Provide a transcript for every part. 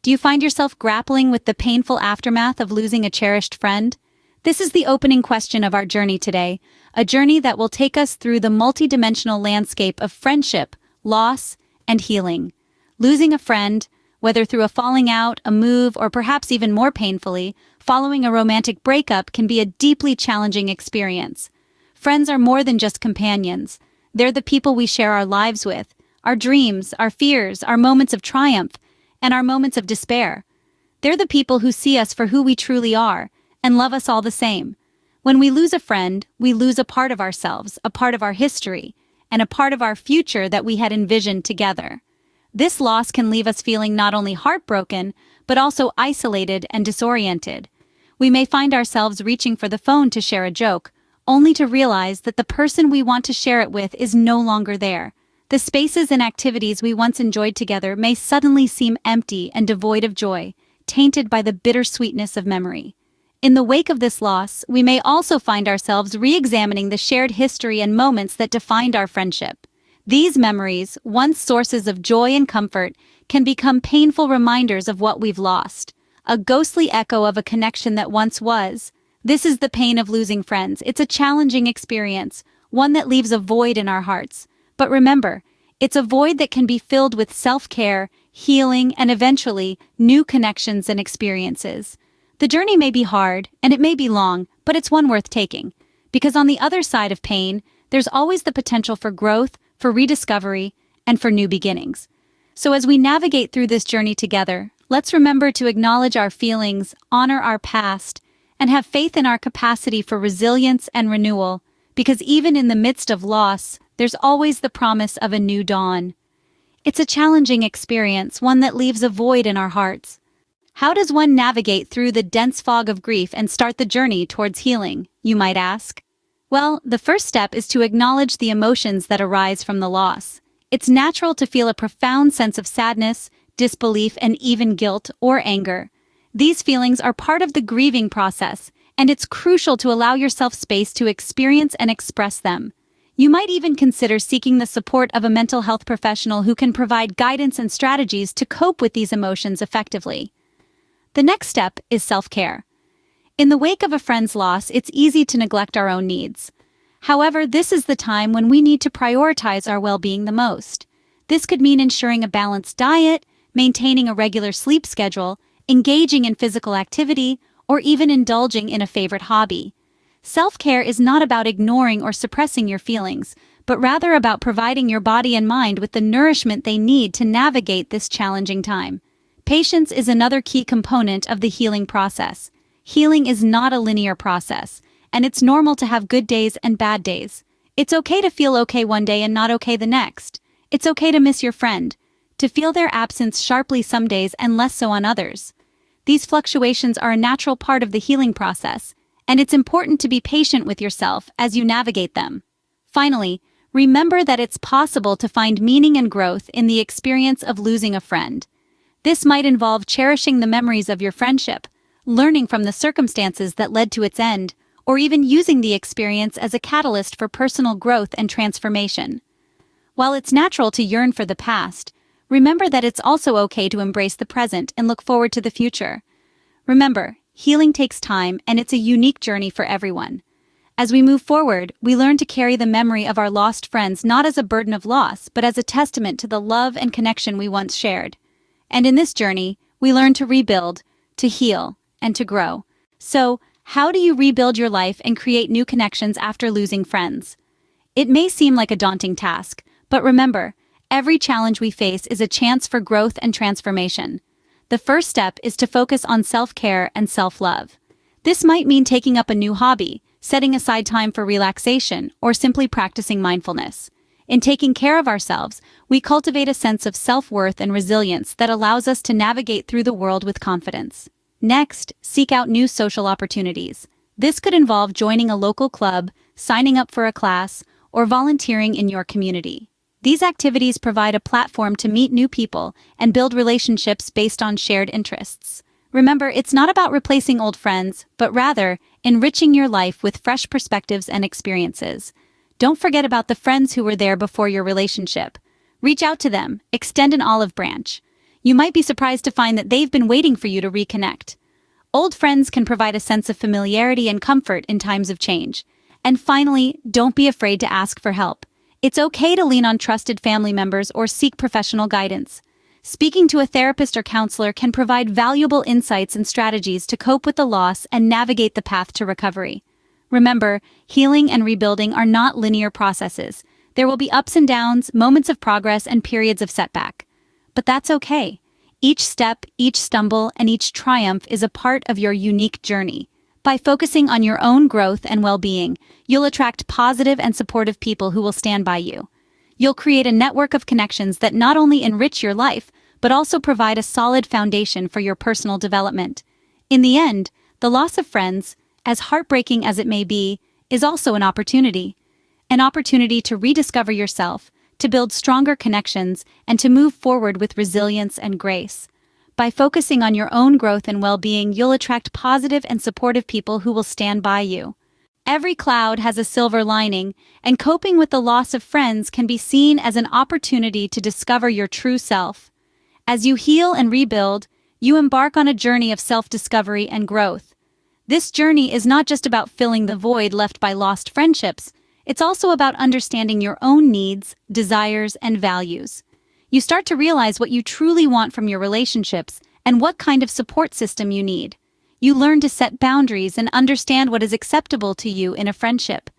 Do you find yourself grappling with the painful aftermath of losing a cherished friend? This is the opening question of our journey today, a journey that will take us through the multidimensional landscape of friendship, loss, and healing. Losing a friend, whether through a falling out, a move, or perhaps even more painfully, following a romantic breakup can be a deeply challenging experience. Friends are more than just companions. They're the people we share our lives with, our dreams, our fears, our moments of triumph, and our moments of despair. They're the people who see us for who we truly are, and love us all the same. When we lose a friend, we lose a part of ourselves, a part of our history, and a part of our future that we had envisioned together. This loss can leave us feeling not only heartbroken, but also isolated and disoriented. We may find ourselves reaching for the phone to share a joke, only to realize that the person we want to share it with is no longer there. The spaces and activities we once enjoyed together may suddenly seem empty and devoid of joy, tainted by the bittersweetness of memory. In the wake of this loss, we may also find ourselves re-examining the shared history and moments that defined our friendship. These memories, once sources of joy and comfort, can become painful reminders of what we've lost, a ghostly echo of a connection that once was. This is the pain of losing friends. It's a challenging experience, one that leaves a void in our hearts. But remember, it's a void that can be filled with self-care, healing, and eventually, new connections and experiences. The journey may be hard, and it may be long, but it's one worth taking. Because on the other side of pain, there's always the potential for growth, for rediscovery, and for new beginnings. So as we navigate through this journey together, let's remember to acknowledge our feelings, honor our past, and have faith in our capacity for resilience and renewal, because even in the midst of loss, there's always the promise of a new dawn. It's a challenging experience, one that leaves a void in our hearts. How does one navigate through the dense fog of grief and start the journey towards healing, you might ask? Well, the first step is to acknowledge the emotions that arise from the loss. It's natural to feel a profound sense of sadness, disbelief, and even guilt or anger. These feelings are part of the grieving process, and it's crucial to allow yourself space to experience and express them. You might even consider seeking the support of a mental health professional who can provide guidance and strategies to cope with these emotions effectively. The next step is self-care. In the wake of a friend's loss, it's easy to neglect our own needs. However, this is the time when we need to prioritize our well-being the most. This could mean ensuring a balanced diet, maintaining a regular sleep schedule, engaging in physical activity, or even indulging in a favorite hobby. Self-care is not about ignoring or suppressing your feelings, but rather about providing your body and mind with the nourishment they need to navigate this challenging time. Patience is another key component of the healing process. Healing is not a linear process, and it's normal to have good days and bad days. It's okay to feel okay one day and not okay the next. It's okay to miss your friend, to feel their absence sharply some days and less so on others. These fluctuations are a natural part of the healing process, and it's important to be patient with yourself as you navigate them. Finally, remember that it's possible to find meaning and growth in the experience of losing a friend. This might involve cherishing the memories of your friendship, learning from the circumstances that led to its end, or even using the experience as a catalyst for personal growth and transformation. While it's natural to yearn for the past, remember that it's also okay to embrace the present and look forward to the future. Remember, healing takes time, and it's a unique journey for everyone. As we move forward, we learn to carry the memory of our lost friends not as a burden of loss, but as a testament to the love and connection we once shared. And in this journey, we learn to rebuild, to heal, and to grow. So, how do you rebuild your life and create new connections after losing friends? It may seem like a daunting task, but remember, every challenge we face is a chance for growth and transformation. The first step is to focus on self-care and self-love. This might mean taking up a new hobby, setting aside time for relaxation, or simply practicing mindfulness. In taking care of ourselves, we cultivate a sense of self-worth and resilience that allows us to navigate through the world with confidence. Next, seek out new social opportunities. This could involve joining a local club, signing up for a class, or volunteering in your community. These activities provide a platform to meet new people and build relationships based on shared interests. Remember, it's not about replacing old friends, but rather enriching your life with fresh perspectives and experiences. Don't forget about the friends who were there before your relationship. Reach out to them, extend an olive branch. You might be surprised to find that they've been waiting for you to reconnect. Old friends can provide a sense of familiarity and comfort in times of change. And finally, don't be afraid to ask for help. It's okay to lean on trusted family members or seek professional guidance. Speaking to a therapist or counselor can provide valuable insights and strategies to cope with the loss and navigate the path to recovery. Remember, healing and rebuilding are not linear processes. There will be ups and downs, moments of progress, and periods of setback. But that's okay. Each step, each stumble, and each triumph is a part of your unique journey. By focusing on your own growth and well-being, you'll attract positive and supportive people who will stand by you. You'll create a network of connections that not only enrich your life, but also provide a solid foundation for your personal development. In the end, the loss of friends, as heartbreaking as it may be, is also an opportunity. An opportunity to rediscover yourself, to build stronger connections, and to move forward with resilience and grace. By focusing on your own growth and well-being, you'll attract positive and supportive people who will stand by you. Every cloud has a silver lining, and coping with the loss of friends can be seen as an opportunity to discover your true self. As you heal and rebuild, you embark on a journey of self-discovery and growth. This journey is not just about filling the void left by lost friendships, it's also about understanding your own needs, desires, and values. You start to realize what you truly want from your relationships and what kind of support system you need. You learn to set boundaries and understand what is acceptable to you in a friendship.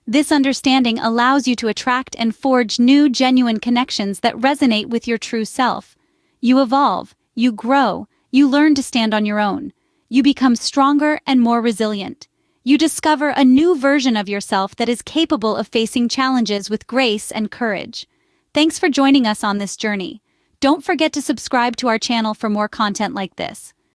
This understanding allows you to attract and forge new, genuine connections that resonate with your true self. You evolve, you grow, you learn to stand on your own. You become stronger and more resilient. You discover a new version of yourself that is capable of facing challenges with grace and courage. Thanks for joining us on this journey. Don't forget to subscribe to our channel for more content like this.